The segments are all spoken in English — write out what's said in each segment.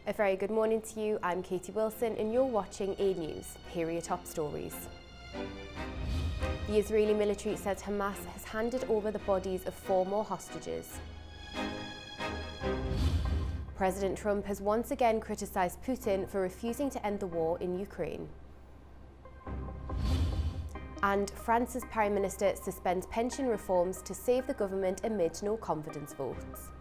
A very good morning to you. I'm Katie Wilson and you're watching A News. Here are your top stories. The Israeli military says Hamas has handed over the bodies of 4 more hostages. President Trump has once again criticised Putin for refusing to end the war in Ukraine. And France's Prime Minister suspends pension reforms to save the government amid no confidence votes.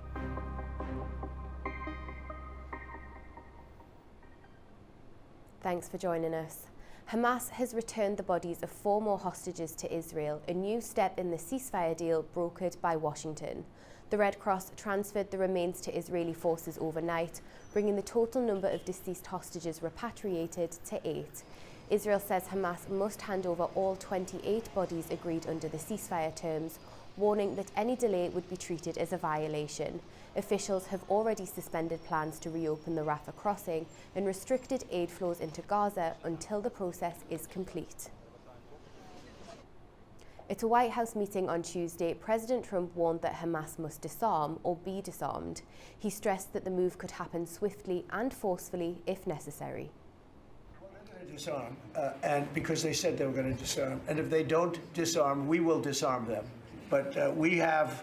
Thanks for joining us. Hamas has returned the bodies of 4 more hostages to Israel, a new step in the ceasefire deal brokered by Washington. The Red Cross transferred the remains to Israeli forces overnight, bringing the total number of deceased hostages repatriated to 8. Israel says Hamas must hand over all 28 bodies agreed under the ceasefire terms, warning that any delay would be treated as a violation. Officials have already suspended plans to reopen the Rafah crossing and restricted aid flows into Gaza until the process is complete. At a White House meeting on Tuesday, President Trump warned that Hamas must disarm or be disarmed. He stressed that the move could happen swiftly and forcefully if necessary. They're going to disarm, and because they said they were going to disarm. And if they don't disarm, we will disarm them. But we have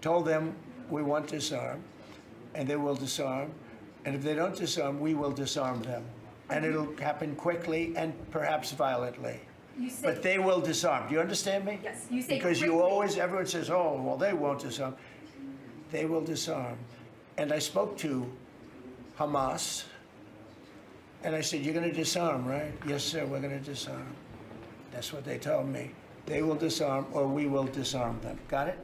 told them we want to disarm, and they will disarm. And if they don't disarm, we will disarm them. And it'll happen quickly and perhaps violently. But they will disarm. Do you understand me? Yes, you say because quickly. Everyone says, oh, well, they won't disarm. They will disarm. And I spoke to Hamas, and I said, you're going to disarm, right? Yes, sir, we're going to disarm. That's what they told me. They will disarm or we will disarm them. Got it?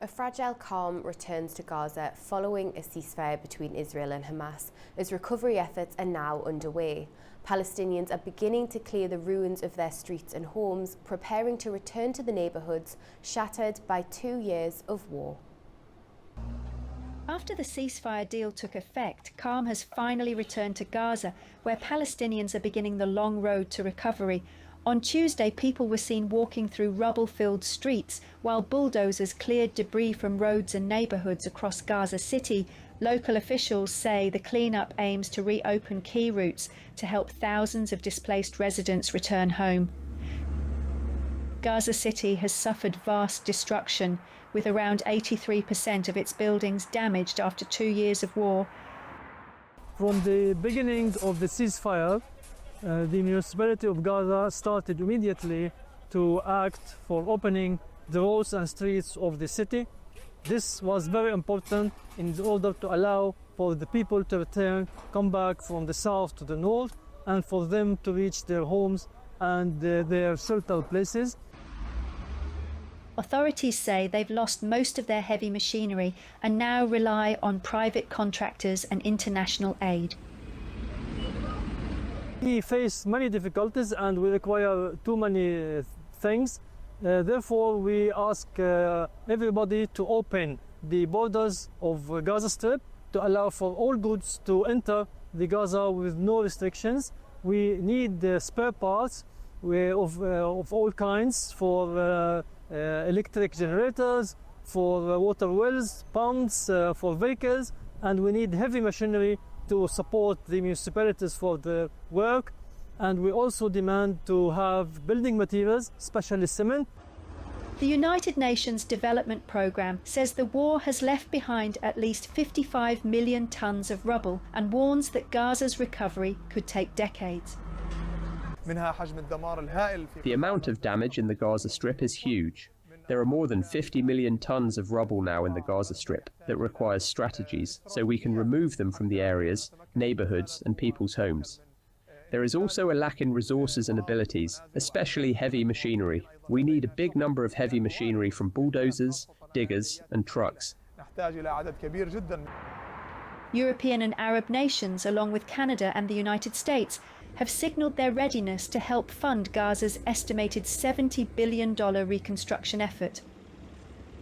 A fragile calm returns to Gaza following a ceasefire between Israel and Hamas, as recovery efforts are now underway. Palestinians are beginning to clear the ruins of their streets and homes, preparing to return to the neighbourhoods shattered by 2 years of war. After the ceasefire deal took effect, calm has finally returned to Gaza, where Palestinians are beginning the long road to recovery. On Tuesday, people were seen walking through rubble-filled streets while bulldozers cleared debris from roads and neighbourhoods across Gaza City. Local officials say the cleanup aims to reopen key routes to help thousands of displaced residents return home. Gaza City has suffered vast destruction, with around 83% of its buildings damaged after 2 years of war. From the beginning of the ceasefire, the municipality of Gaza started immediately to act for opening the roads and streets of the city. This was very important in order to allow for the people to return, come back from the south to the north, and for them to reach their homes and their shelter places. Authorities say they've lost most of their heavy machinery and now rely on private contractors and international aid. We face many difficulties and we require too many things. Therefore, we ask everybody to open the borders of Gaza Strip to allow for all goods to enter the Gaza with no restrictions. We need spare parts of all kinds for electric generators, for water wells, pumps, for vehicles, and we need heavy machinery to support the municipalities for their work. And we also demand to have building materials, especially cement. The United Nations Development Programme says the war has left behind at least 55 million tons of rubble and warns that Gaza's recovery could take decades. The amount of damage in the Gaza Strip is huge. There are more than 50 million tons of rubble now in the Gaza Strip that requires strategies so we can remove them from the areas, neighbourhoods and people's homes. There is also a lack in resources and abilities, especially heavy machinery. We need a big number of heavy machinery from bulldozers, diggers and trucks. European and Arab nations, along with Canada and the United States, have signalled their readiness to help fund Gaza's estimated $70 billion reconstruction effort.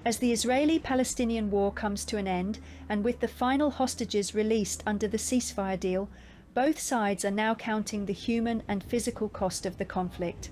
As the Israeli-Palestinian war comes to an end, and with the final hostages released under the ceasefire deal, both sides are now counting the human and physical cost of the conflict.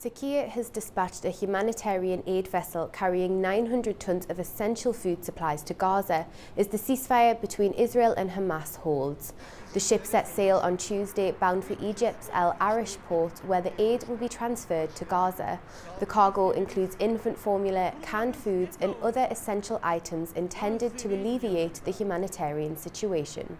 Turkey has dispatched a humanitarian aid vessel carrying 900 tons of essential food supplies to Gaza as the ceasefire between Israel and Hamas holds. The ship set sail on Tuesday bound for Egypt's El Arish port, where the aid will be transferred to Gaza. The cargo includes infant formula, canned foods and other essential items intended to alleviate the humanitarian situation.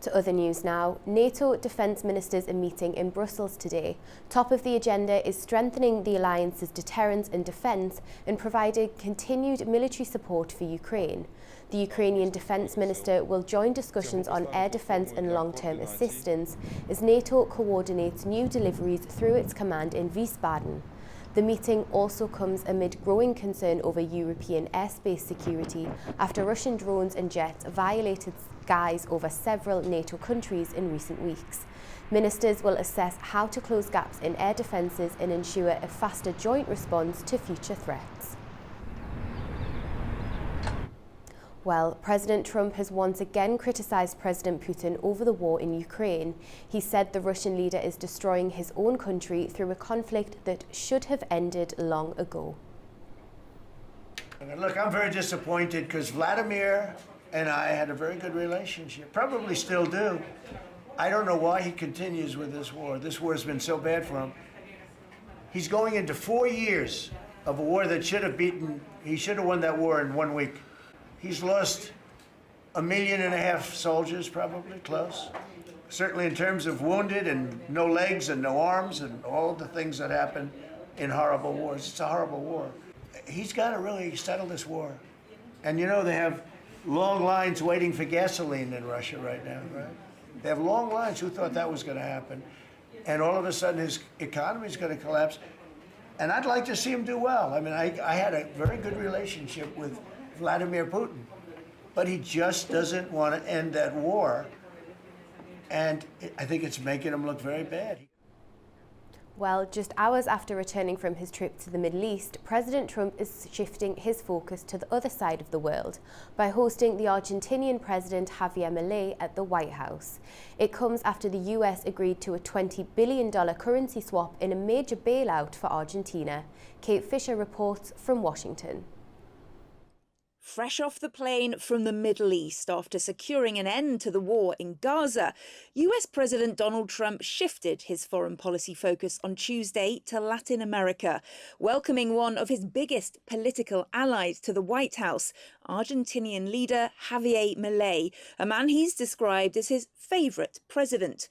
To other news now, NATO defence ministers are meeting in Brussels today. Top of the agenda is strengthening the alliance's deterrence and defence and providing continued military support for Ukraine. The Ukrainian defence minister will join discussions on air defence and long-term assistance as NATO coordinates new deliveries through its command in Wiesbaden. The meeting also comes amid growing concern over European airspace security after Russian drones and jets violated skies over several NATO countries in recent weeks. Ministers will assess how to close gaps in air defences and ensure a faster joint response to future threats. Well, President Trump has once again criticised President Putin over the war in Ukraine. He said the Russian leader is destroying his own country through a conflict that should have ended long ago. Look, I'm very disappointed because Vladimir and I had a very good relationship, probably still do. I don't know why he continues with this war. This war has been so bad for him. He's going into 4 years of a war that he should have won that war in 1 week. He's lost 1.5 million soldiers, probably, close. Certainly in terms of wounded and no legs and no arms and all the things that happen in horrible wars. It's a horrible war. He's got to really settle this war. And you know, they have long lines waiting for gasoline in Russia right now, right? They have long lines. Who thought that was going to happen? And all of a sudden his economy is going to collapse. And I'd like to see him do well. I mean, I had a very good relationship with Vladimir Putin, but he just doesn't want to end that war, and I think it's making him look very bad. Well, just hours after returning from his trip to the Middle East, President Trump is shifting his focus to the other side of the world by hosting the Argentinian President Javier Milei at the White House. It comes after the US agreed to a $20 billion currency swap in a major bailout for Argentina. Kate Fisher reports from Washington. Fresh off the plane from the Middle East after securing an end to the war in Gaza, US President Donald Trump shifted his foreign policy focus on Tuesday to Latin America, welcoming one of his biggest political allies to the White House, Argentinian leader Javier Milei, a man he's described as his favourite president.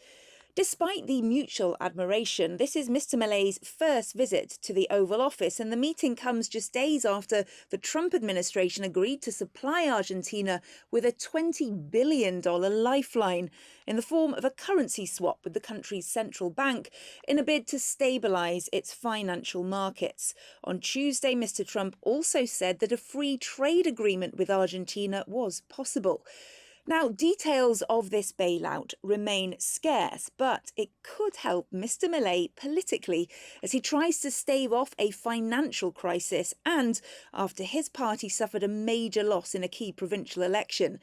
Despite the mutual admiration, this is Mr. Milei's first visit to the Oval Office, and the meeting comes just days after the Trump administration agreed to supply Argentina with a $20 billion lifeline in the form of a currency swap with the country's central bank in a bid to stabilise its financial markets. On Tuesday, Mr. Trump also said that a free trade agreement with Argentina was possible. Now, details of this bailout remain scarce, but it could help Mr. Milei politically as he tries to stave off a financial crisis and after his party suffered a major loss in a key provincial election.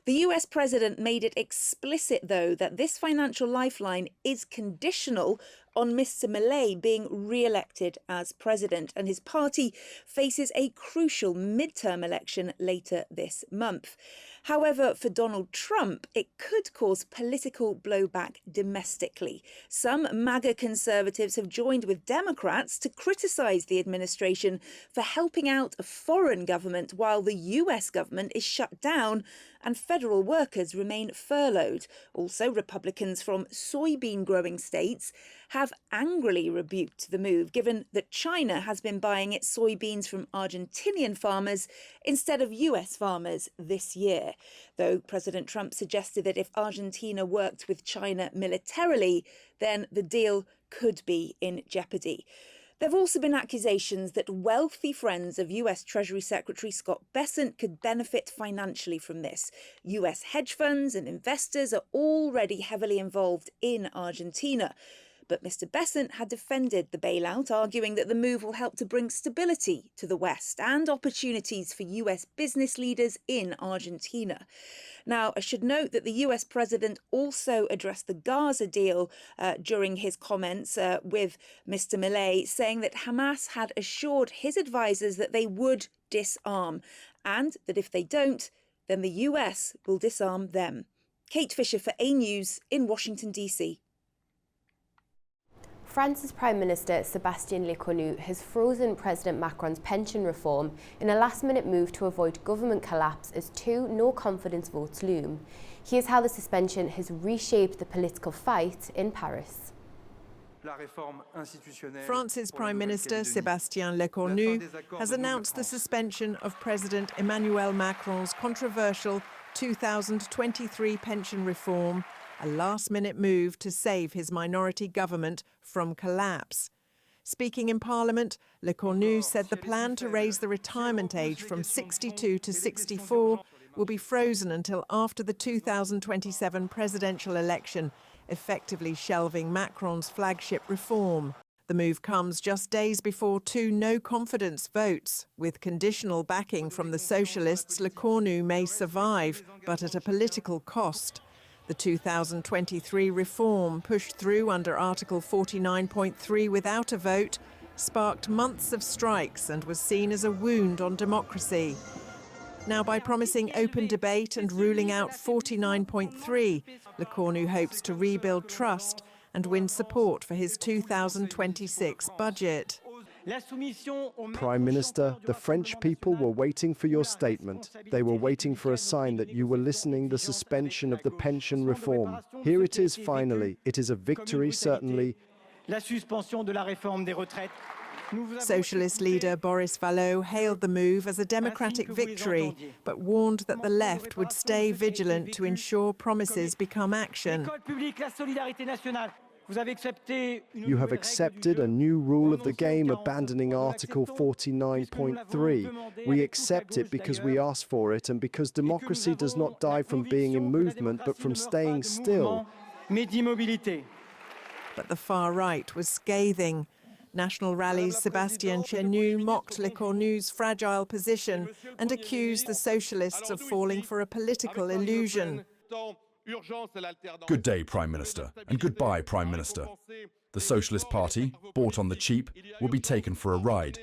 The US president made it explicit, though, that this financial lifeline is conditional on Mr. Milei being re-elected as president, and his party faces a crucial midterm election later this month. However, for Donald Trump, it could cause political blowback domestically. Some MAGA conservatives have joined with Democrats to criticise the administration for helping out a foreign government while the US government is shut down and federal workers remain furloughed. Also, Republicans from soybean-growing states have angrily rebuked the move, given that China has been buying its soybeans from Argentinian farmers instead of US farmers this year. Though President Trump suggested that if Argentina worked with China militarily, then the deal could be in jeopardy. There have also been accusations that wealthy friends of US Treasury Secretary Scott Bessent could benefit financially from this. US hedge funds and investors are already heavily involved in Argentina. But Mr. Besant had defended the bailout, arguing that the move will help to bring stability to the West and opportunities for US business leaders in Argentina. Now, I should note that the US president also addressed the Gaza deal during his comments with Mr. Milei, saying that Hamas had assured his advisers that they would disarm and that if they don't, then the US will disarm them. Kate Fisher for A News in Washington, D.C. France's Prime Minister Sébastien Lecornu has frozen President Macron's pension reform in a last-minute move to avoid government collapse as two no-confidence votes loom. Here's how the suspension has reshaped the political fight in Paris. France's Prime Minister Sébastien Lecornu has announced the suspension of President Emmanuel Macron's controversial 2023 pension reform, a last-minute move to save his minority government from collapse. Speaking in Parliament, Lecornu said the plan to raise the retirement age from 62 to 64 will be frozen until after the 2027 presidential election, effectively shelving Macron's flagship reform. The move comes just days before two no-confidence votes. With conditional backing from the socialists, Lecornu may survive, but at a political cost. The 2023 reform, pushed through under Article 49.3 without a vote, sparked months of strikes and was seen as a wound on democracy. Now, by promising open debate and ruling out 49.3, Lecornu hopes to rebuild trust and win support for his 2026 budget. Prime Minister, the French people were waiting for your statement. They were waiting for a sign that you were listening the suspension of the pension reform. Here it is finally. It is a victory, certainly. Socialist leader Boris Vallaud hailed the move as a democratic victory, but warned that the left would stay vigilant to ensure promises become action. You have accepted a new rule of the game, abandoning Article 49.3. We accept it because we asked for it and because democracy does not die from being in movement but from staying still. But the far right was scathing. National Rally's Sébastien Chenu mocked Lecornu's fragile position and accused the socialists of falling for a political illusion. Good day, Prime Minister, and goodbye, Prime Minister. The Socialist Party, bought on the cheap, will be taken for a ride.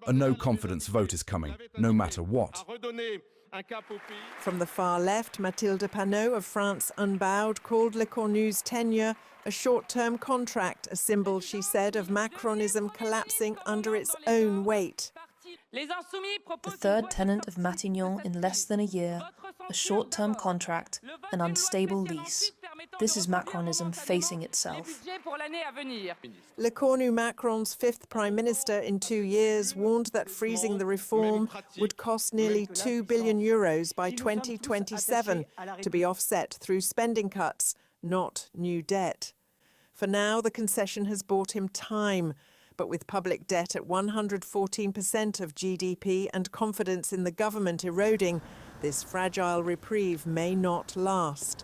A no-confidence vote is coming, no matter what. From the far left, Mathilde Panot of France Unbowed called Lecornu's tenure a short-term contract, a symbol, she said, of Macronism collapsing under its own weight. The third tenant of Matignon in less than a year, a short-term contract, an unstable lease. This is Macronism facing itself. Lecornu, Macron's fifth prime minister in 2 years, warned that freezing the reform would cost nearly €2 billion by 2027 to be offset through spending cuts, not new debt. For now, the concession has bought him time. But with public debt at 114% of GDP and confidence in the government eroding, this fragile reprieve may not last.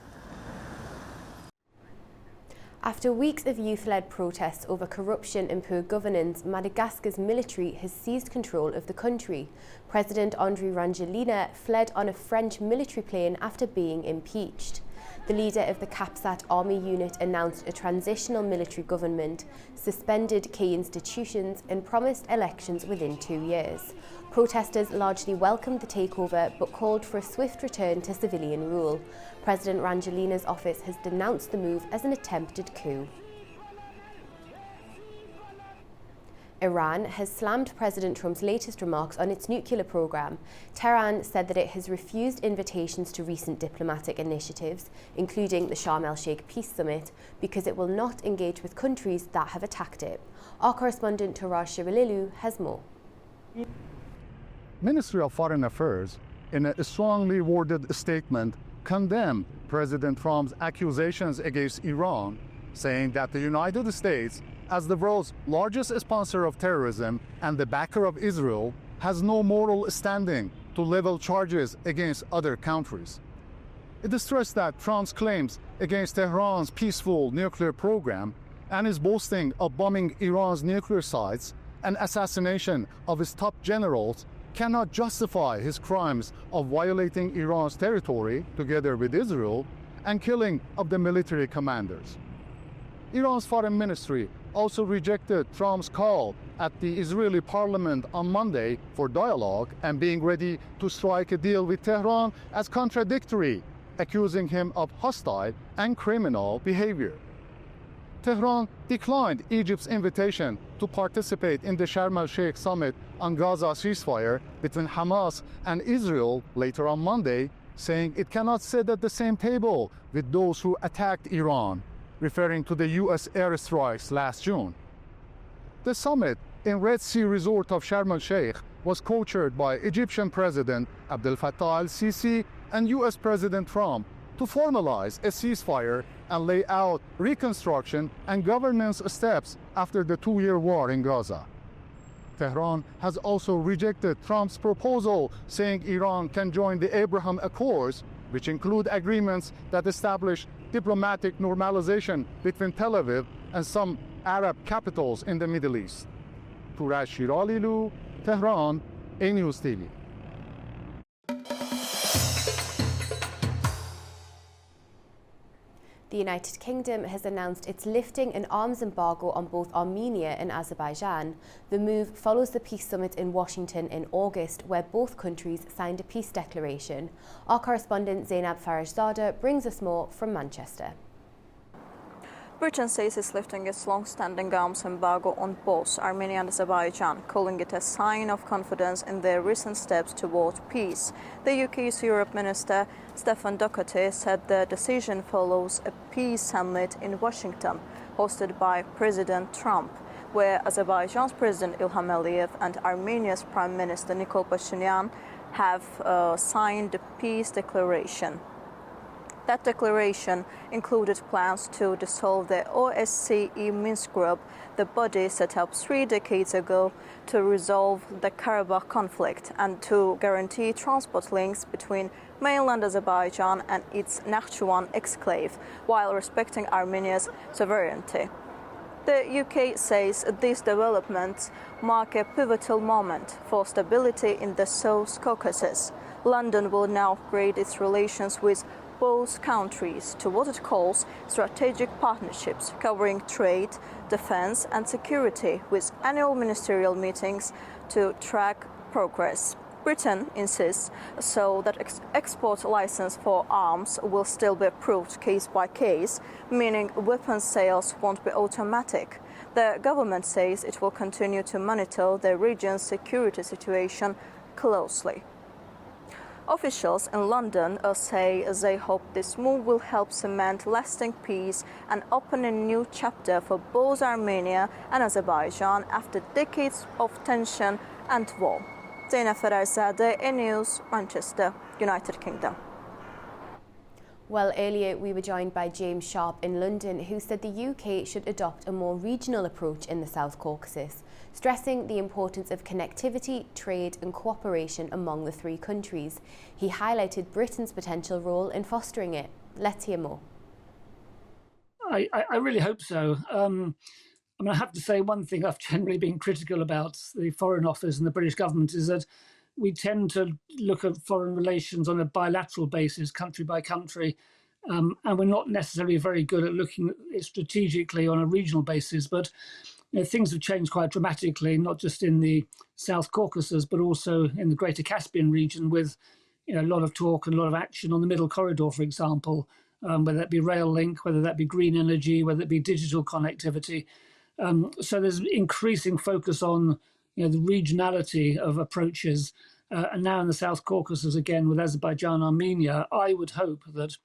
After weeks of youth-led protests over corruption and poor governance, Madagascar's military has seized control of the country. President Andry Rajoelina fled on a French military plane after being impeached. The leader of the Capsat army unit announced a transitional military government, suspended key institutions and promised elections within 2 years. Protesters largely welcomed the takeover but called for a swift return to civilian rule. President Rajoelina's office has denounced the move as an attempted coup. Iran has slammed President Trump's latest remarks on its nuclear program. Tehran said that it has refused invitations to recent diplomatic initiatives, including the Sharm el-Sheikh Peace Summit, because it will not engage with countries that have attacked it. Our correspondent Taraj Shiralilu has more. Ministry of Foreign Affairs, in a strongly worded statement, condemned President Trump's accusations against Iran, saying that the United States, as the world's largest sponsor of terrorism and the backer of Israel, has no moral standing to level charges against other countries. It stressed that Trump's claims against Tehran's peaceful nuclear program and is boasting of bombing Iran's nuclear sites and assassination of its top generals cannot justify his crimes of violating Iran's territory together with Israel and killing of the military commanders. Iran's foreign ministry also rejected Trump's call at the Israeli parliament on Monday for dialogue and being ready to strike a deal with Tehran as contradictory, accusing him of hostile and criminal behavior. Tehran declined Egypt's invitation to participate in the Sharm el-Sheikh summit on Gaza ceasefire between Hamas and Israel later on Monday, saying it cannot sit at the same table with those who attacked Iran, referring to the U.S. airstrikes last June. The summit in Red Sea resort of Sharm el-Sheikh was co-chaired by Egyptian President Abdel Fattah el-Sisi and U.S. President Trump to formalize a ceasefire and lay out reconstruction and governance steps after the two-year war in Gaza. Tehran has also rejected Trump's proposal, saying Iran can join the Abraham Accords, which include agreements that establish diplomatic normalization between Tel Aviv and some Arab capitals in the Middle East. Turaj Shiralilu, Tehran, A News TV. The United Kingdom has announced it's lifting an arms embargo on both Armenia and Azerbaijan. The move follows the peace summit in Washington in August, where both countries signed a peace declaration. Our correspondent Zainab Farajzada brings us more from Manchester. Britain says it's lifting its long-standing arms embargo on both Armenia and Azerbaijan, calling it a sign of confidence in their recent steps toward peace. The UK's Europe Minister Stefan Doherty said the decision follows a peace summit in Washington, hosted by President Trump, where Azerbaijan's President Ilham Aliyev and Armenia's Prime Minister Nikol Pashinyan have signed the peace declaration. That declaration included plans to dissolve the OSCE Minsk Group, the body set up 3 decades ago to resolve the Karabakh conflict and to guarantee transport links between mainland Azerbaijan and its Nakhchivan exclave, while respecting Armenia's sovereignty. The UK says these developments mark a pivotal moment for stability in the South Caucasus. London will now upgrade its relations with both countries to what it calls strategic partnerships covering trade, defense and security, with annual ministerial meetings to track progress. Britain insists so that export license for arms will still be approved case by case, meaning weapons sales won't be automatic. The government says it will continue to monitor the region's security situation closely. Officials in London say they hope this move will help cement lasting peace and open a new chapter for both Armenia and Azerbaijan after decades of tension and war. Zainab Farajzada, A News, Manchester, United Kingdom. Well, earlier we were joined by James Sharp in London, who said the UK should adopt a more regional approach in the South Caucasus, stressing the importance of connectivity, trade and cooperation among the 3 countries. He highlighted Britain's potential role in fostering it. Let's hear more. I really hope so. I have to say one thing I've generally been critical about the Foreign Office and the British government is that we tend to look at foreign relations on a bilateral basis, country by country, and we're not necessarily very good at looking at it strategically on a regional basis. But things have changed quite dramatically, not just in the South Caucasus, but also in the Greater Caspian region, with a lot of talk and a lot of action on the Middle Corridor, for example, whether that be rail link, whether that be green energy, whether it be digital connectivity. So there's increasing focus on the regionality of approaches. And now in the South Caucasus, again, with Azerbaijan, Armenia, I would hope that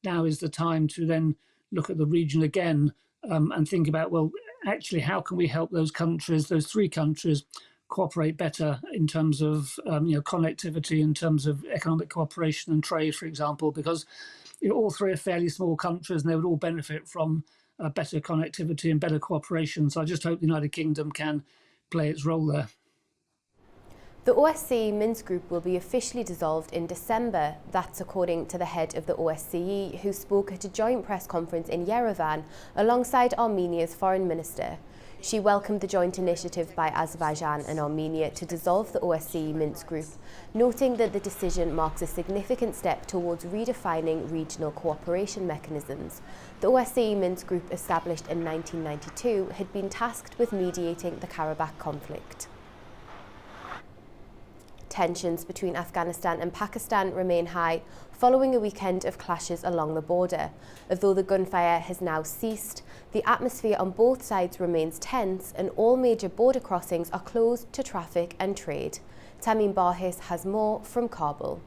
now is the time to then look at the region again and think about, well, actually, how can we help those countries, those 3 countries, cooperate better in terms of connectivity, in terms of economic cooperation and trade, for example, because all 3 are fairly small countries and they would all benefit from better connectivity and better cooperation. So I just hope the United Kingdom can play its role there. The OSCE Minsk Group will be officially dissolved in December. That's according to the head of the OSCE, who spoke at a joint press conference in Yerevan alongside Armenia's foreign minister. She welcomed the joint initiative by Azerbaijan and Armenia to dissolve the OSCE Minsk Group, noting that the decision marks a significant step towards redefining regional cooperation mechanisms. The OSCE Minsk Group, established in 1992, had been tasked with mediating the Karabakh conflict. Tensions between Afghanistan and Pakistan remain high following a weekend of clashes along the border. Although the gunfire has now ceased, the atmosphere on both sides remains tense and all major border crossings are closed to traffic and trade. Tamim Bahis has more from Kabul.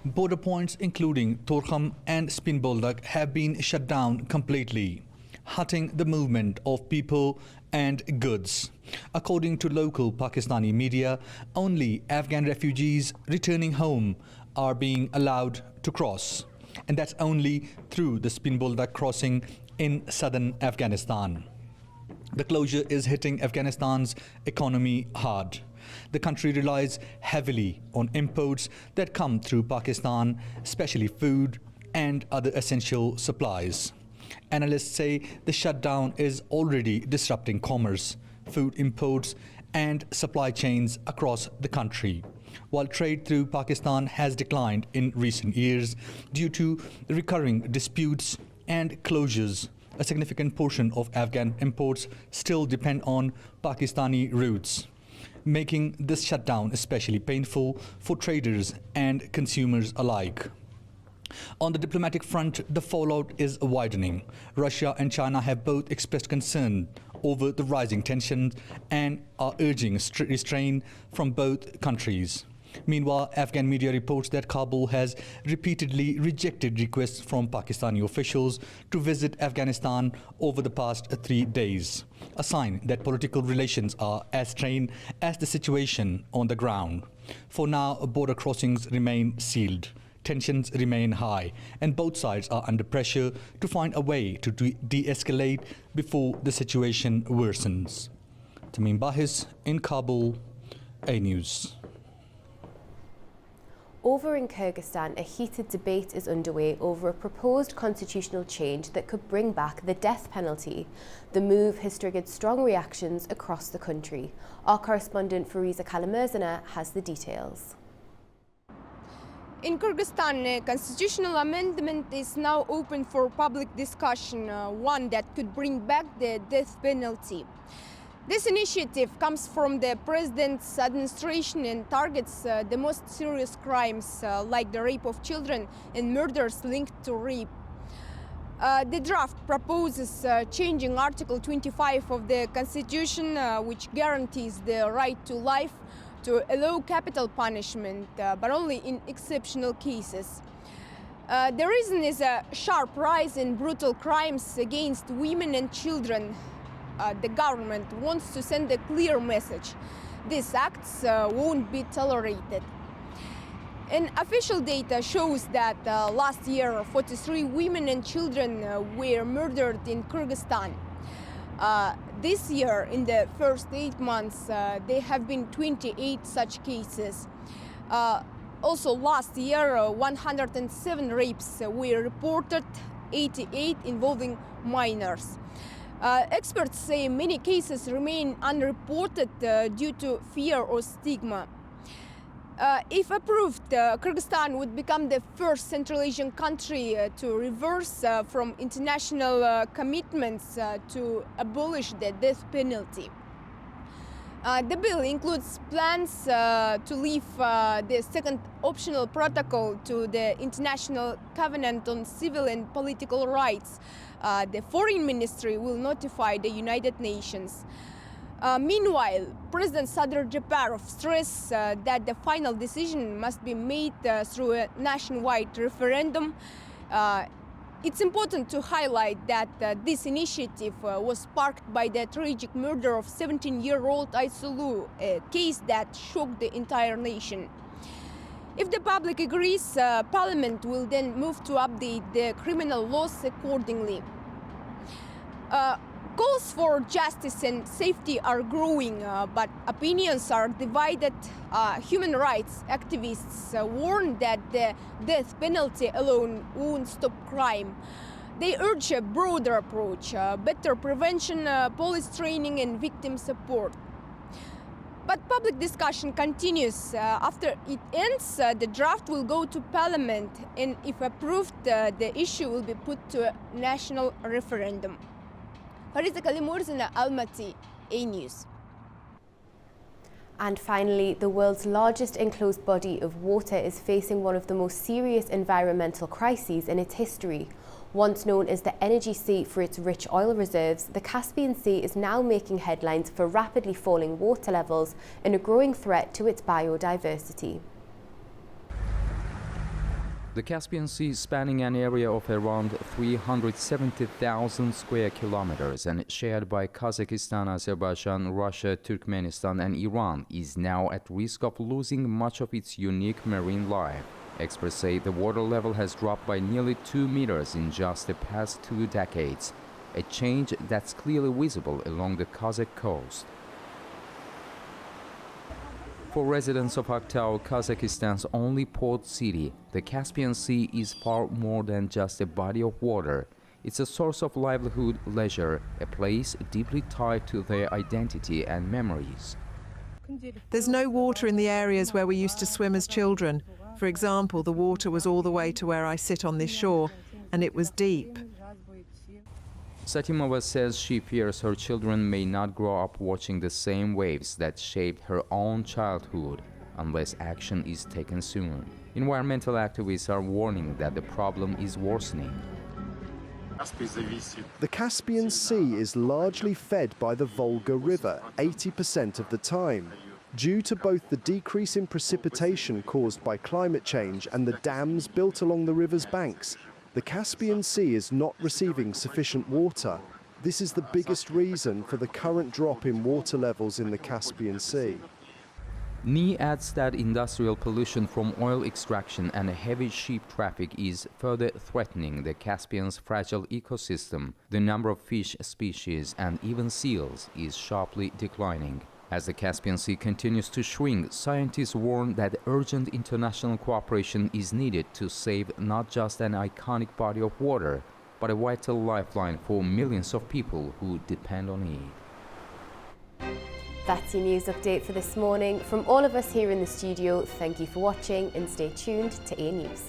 Border points including Torkham and Spinboldak have been shut down completely, halting the movement of people and goods. According to local Pakistani media, only Afghan refugees returning home are being allowed to cross, and that's only through the Spinboldak crossing in southern Afghanistan. The closure is hitting Afghanistan's economy hard. The country relies heavily on imports that come through Pakistan, especially food and other essential supplies. Analysts say the shutdown is already disrupting commerce, food imports and supply chains across the country. While trade through Pakistan has declined in recent years due to recurring disputes and closures, a significant portion of Afghan imports still depend on Pakistani routes, making this shutdown especially painful for traders and consumers alike. On the diplomatic front, the fallout is widening. Russia and China have both expressed concern over the rising tensions and are urging restraint from both countries. Meanwhile, Afghan media reports that Kabul has repeatedly rejected requests from Pakistani officials to visit Afghanistan over the past 3 days, a sign that political relations are as strained as the situation on the ground. For now, border crossings remain sealed. Tensions remain high, and both sides are under pressure to find a way to de-escalate before the situation worsens. Tamim Bahis in Kabul, A News. Over in Kyrgyzstan, a heated debate is underway over a proposed constitutional change that could bring back the death penalty. The move has triggered strong reactions across the country. Our correspondent Fariza Kalimerzana has the details. In Kyrgyzstan, a constitutional amendment is now open for public discussion, one that could bring back the death penalty. This initiative comes from the president's administration and targets the most serious crimes like the rape of children and murders linked to rape. The draft proposes changing Article 25 of the Constitution, which guarantees the right to life, to allow capital punishment, but only in exceptional cases. The reason is a sharp rise in brutal crimes against women and children. The government wants to send a clear message. These acts won't be tolerated. And official data shows that last year 43 women and children were murdered in Kyrgyzstan. This year, in the first 8 months, there have been 28 such cases. Also last year, 107 rapes were reported, 88 involving minors. Experts say many cases remain unreported due to fear or stigma. If approved, Kyrgyzstan would become the first Central Asian country to reverse from international commitments to abolish the death penalty. The bill includes plans to leave the second optional protocol to the International Covenant on Civil and Political Rights. The Foreign Ministry will notify the United Nations. Meanwhile, President Sadr Japarov stressed that the final decision must be made through a nationwide referendum. It's important to highlight that this initiative was sparked by the tragic murder of 17-year-old Aysulu, a case that shocked the entire nation. If the public agrees, Parliament will then move to update the criminal laws accordingly. Calls for justice and safety are growing, but opinions are divided. Human rights activists warn that the death penalty alone won't stop crime. They urge a broader approach, better prevention, police training and victim support. But public discussion continues. After it ends, the draft will go to Parliament, and if approved, the issue will be put to a national referendum. Farisa Kalimurzina, Almaty, A News. And finally, the world's largest enclosed body of water is facing one of the most serious environmental crises in its history. Once known as the Energy Sea for its rich oil reserves, the Caspian Sea is now making headlines for rapidly falling water levels and a growing threat to its biodiversity. The Caspian Sea, spanning an area of around 370,000 square kilometers and shared by Kazakhstan, Azerbaijan, Russia, Turkmenistan and Iran, is now at risk of losing much of its unique marine life. Experts say the water level has dropped by nearly 2 meters in just the past 2 decades, a change that's clearly visible along the Kazakh coast. For residents of Aktau, Kazakhstan's only port city, the Caspian Sea is far more than just a body of water. It's a source of livelihood, leisure, a place deeply tied to their identity and memories. There's no water in the areas where we used to swim as children. For example, the water was all the way to where I sit on this shore, and it was deep. Satimova says she fears her children may not grow up watching the same waves that shaped her own childhood unless action is taken soon. Environmental activists are warning that the problem is worsening. The Caspian Sea is largely fed by the Volga River 80% of the time. Due to both the decrease in precipitation caused by climate change and the dams built along the river's banks, the Caspian Sea is not receiving sufficient water. This is the biggest reason for the current drop in water levels in the Caspian Sea. NI adds that industrial pollution from oil extraction and heavy ship traffic is further threatening the Caspian's fragile ecosystem. The number of fish species and even seals is sharply declining. As the Caspian Sea continues to shrink, scientists warn that urgent international cooperation is needed to save not just an iconic body of water, but a vital lifeline for millions of people who depend on it. That's your news update for this morning. From all of us here in the studio, thank you for watching and stay tuned to A News.